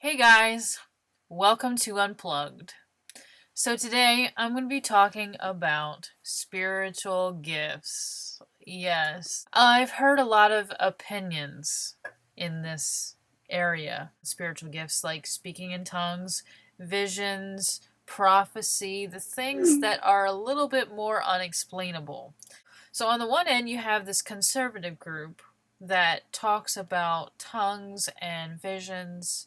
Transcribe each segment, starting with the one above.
Hey guys, welcome to Unplugged. So today I'm going to be talking about spiritual gifts. Yes, I've heard a lot of opinions in this area. Spiritual gifts like speaking in tongues, visions, prophecy, the things that are a little bit more unexplainable. So on the one end, you have this conservative group that talks about tongues and visions,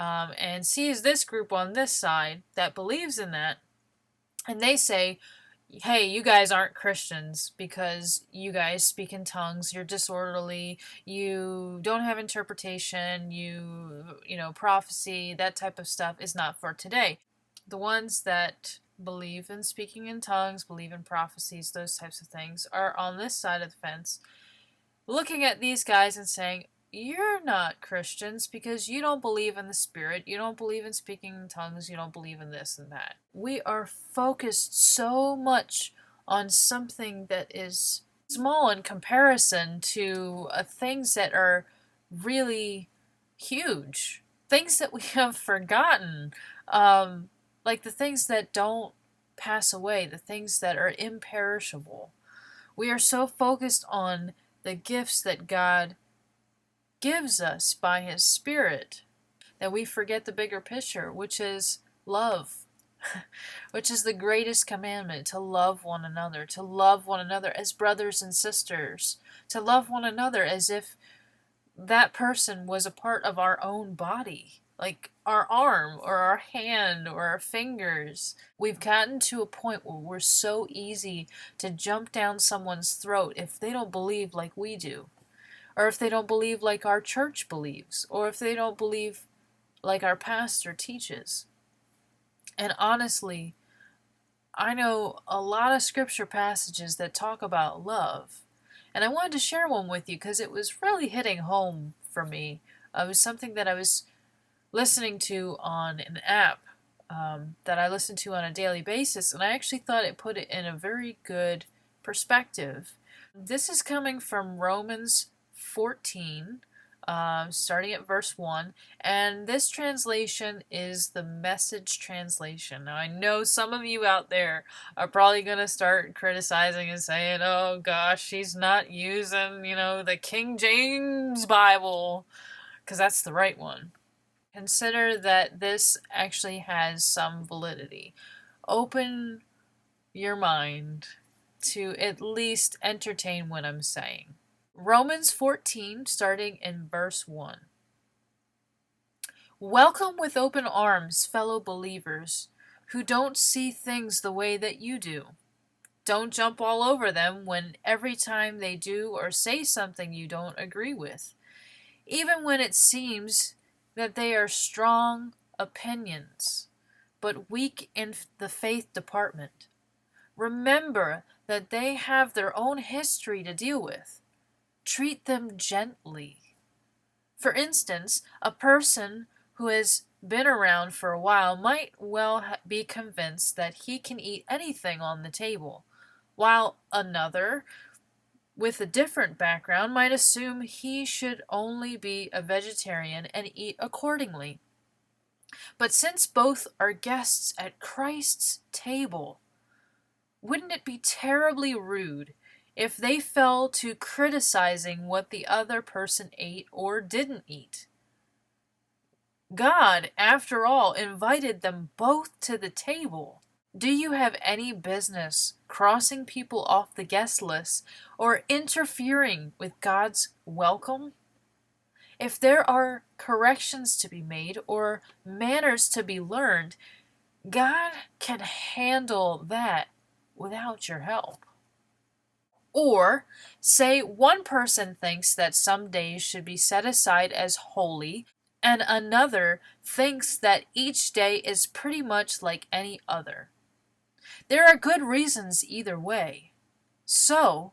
and sees this group on this side that believes in that, and they say, hey, you guys aren't Christians because you guys speak in tongues, you're disorderly, you don't have interpretation, prophecy, that type of stuff is not for today. The ones that believe in speaking in tongues, believe in prophecies, those types of things, are on this side of the fence, looking at these guys and saying, you're not Christians because you don't believe in the Spirit, you don't believe in speaking in tongues, you don't believe in this and that. We are focused so much on something that is small in comparison to things that are really huge. Things that we have forgotten. Like the things that don't pass away, the things that are imperishable. We are so focused on the gifts that God gives us by His Spirit that we forget the bigger picture, which is love, which is the greatest commandment, to love one another as brothers and sisters, to love one another as if that person was a part of our own body, like our arm or our hand or our fingers. We've gotten to a point where we're so easy to jump down someone's throat if they don't believe like we do, or if they don't believe like our church believes, or if they don't believe like our pastor teaches. And honestly, I know a lot of scripture passages that talk about love, and I wanted to share one with you because it was really hitting home for me. It was something that I was listening to on an app that I listen to on a daily basis, and I actually thought it put it in a very good perspective. This is coming from Romans 14, starting at verse 1, and this translation is the Message translation. Now, I know some of you out there are probably going to start criticizing and saying, oh gosh, she's not using, the King James Bible, because that's the right one. Consider that this actually has some validity. Open your mind to at least entertain what I'm saying. Romans 14, starting in verse 1. Welcome with open arms, fellow believers, who don't see things the way that you do. Don't jump all over them when every time they do or say something you don't agree with, even when it seems that they are strong opinions, but weak in the faith department. Remember that they have their own history to deal with. Treat them gently. For instance, a person who has been around for a while might well be convinced that he can eat anything on the table, while another with a different background might assume he should only be a vegetarian and eat accordingly. But since both are guests at Christ's table, wouldn't it be terribly rude if they fell to criticizing what the other person ate or didn't eat? God, after all, invited them both to the table. Do you have any business crossing people off the guest list or interfering with God's welcome? If there are corrections to be made or manners to be learned, God can handle that without your help. Or, say one person thinks that some days should be set aside as holy, and another thinks that each day is pretty much like any other. There are good reasons either way. So,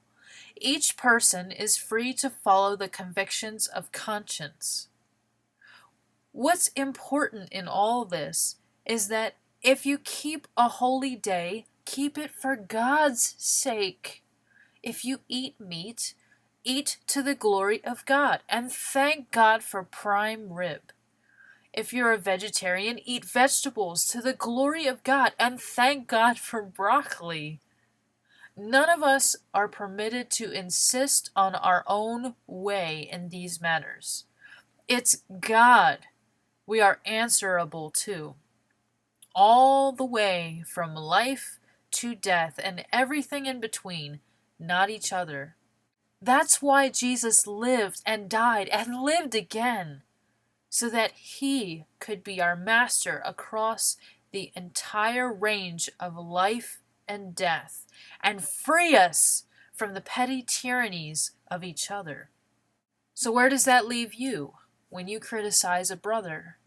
each person is free to follow the convictions of conscience. What's important in all this is that if you keep a holy day, keep it for God's sake. If you eat meat, eat to the glory of God, and thank God for prime rib. If you're a vegetarian, eat vegetables to the glory of God and thank God for broccoli. None of us are permitted to insist on our own way in these matters. It's God we are answerable to, all the way from life to death and everything in between, not each other. That's why Jesus lived and died and lived again, so that he could be our master across the entire range of life and death and free us from the petty tyrannies of each other. So, where does that leave you when you criticize a brother?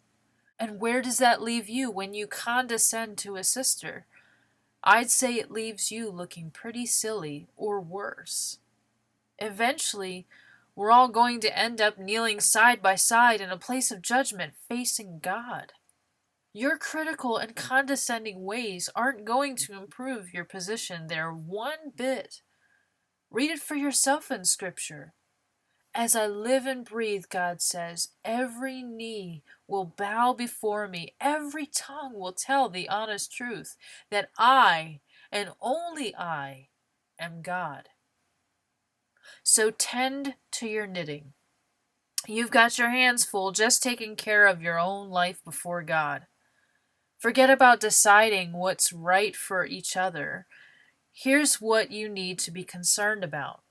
And where does that leave you when you condescend to a sister? I'd say it leaves you looking pretty silly, or worse. Eventually, we're all going to end up kneeling side by side in a place of judgment facing God. Your critical and condescending ways aren't going to improve your position there one bit. Read it for yourself in Scripture. As I live and breathe, God says, every knee will bow before me, every tongue will tell the honest truth that I, and only I, am God. So tend to your knitting. You've got your hands full just taking care of your own life before God. Forget about deciding what's right for each other. Here's what you need to be concerned about: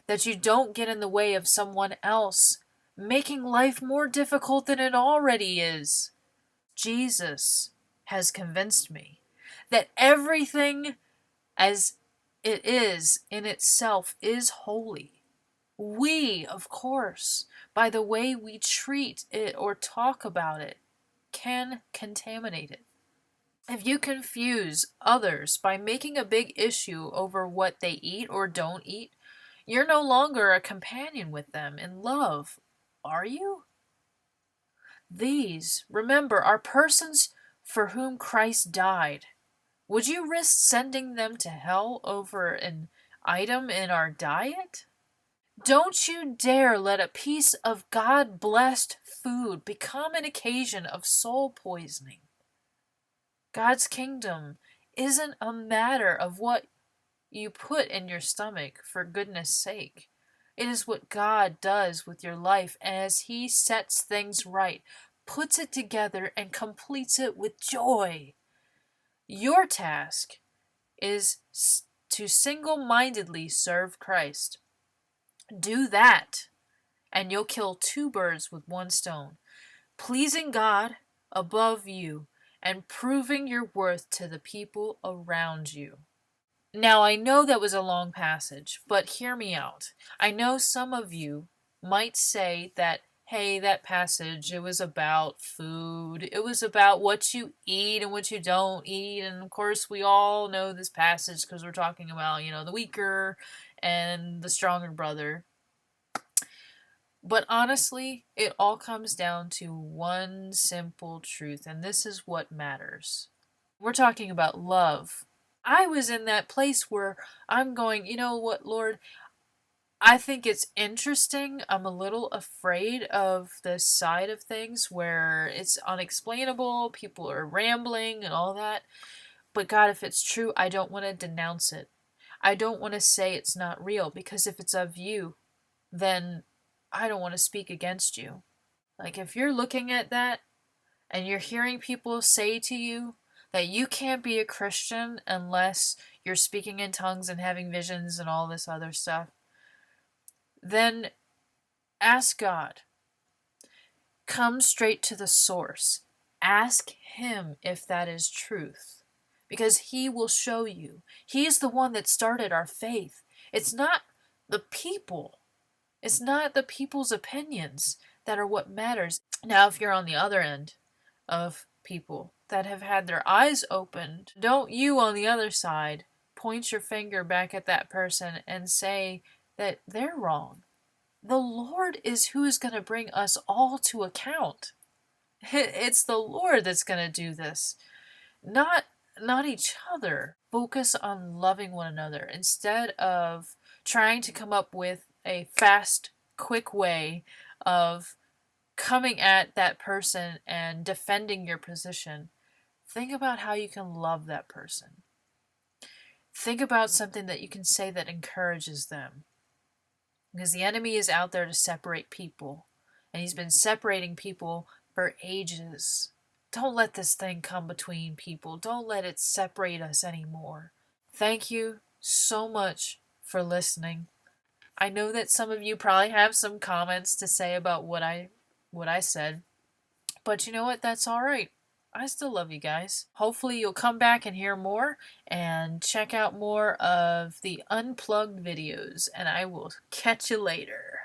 that you don't get in the way of someone else, making life more difficult than it already is. Jesus has convinced me that everything as it is in itself is holy. We, of course, by the way we treat it or talk about it, can contaminate it. If you confuse others by making a big issue over what they eat or don't eat, you're no longer a companion with them in love, are you? These, remember, are persons for whom Christ died. Would you risk sending them to hell over an item in our diet? Don't you dare let a piece of God-blessed food become an occasion of soul poisoning. God's kingdom isn't a matter of what you put in your stomach, for goodness sake. It is what God does with your life as He sets things right, puts it together, and completes it with joy. Your task is to single-mindedly serve Christ. Do that, and you'll kill two birds with one stone, pleasing God above you and proving your worth to the people around you. Now, I know that was a long passage, but hear me out. I know some of you might say that, hey, that passage, it was about food. It was about what you eat and what you don't eat. And of course, we all know this passage because we're talking about, the weaker and the stronger brother. But honestly, it all comes down to one simple truth, and this is what matters. We're talking about love. I was in that place where I'm going, you know what, Lord? I think it's interesting. I'm a little afraid of this side of things where it's unexplainable, people are rambling and all that. But God, if it's true, I don't want to denounce it. I don't want to say it's not real, because if it's of you, then I don't want to speak against you. Like, if you're looking at that and you're hearing people say to you that you can't be a Christian unless you're speaking in tongues and having visions and all this other stuff, then ask God. Come straight to the source. Ask Him if that is truth, because He will show you. He's the one that started our faith. It's not the people. It's not the people's opinions that are what matters. Now, if you're on the other end of people that have had their eyes opened, don't you on the other side point your finger back at that person and say that they're wrong. The Lord is who is going to bring us all to account. It's the Lord that's going to do this, not each other. Focus on loving one another instead of trying to come up with a fast, quick way of coming at that person and defending your position, think about how you can love that person. Think about something that you can say that encourages them. Because the enemy is out there to separate people, and he's been separating people for ages. Don't let this thing come between people. Don't let it separate us anymore. Thank you so much for listening. I know that some of you probably have some comments to say about what I said, but you know what? That's all right. I still love you guys. Hopefully you'll come back and hear more and check out more of the Unplugged videos, and I will catch you later.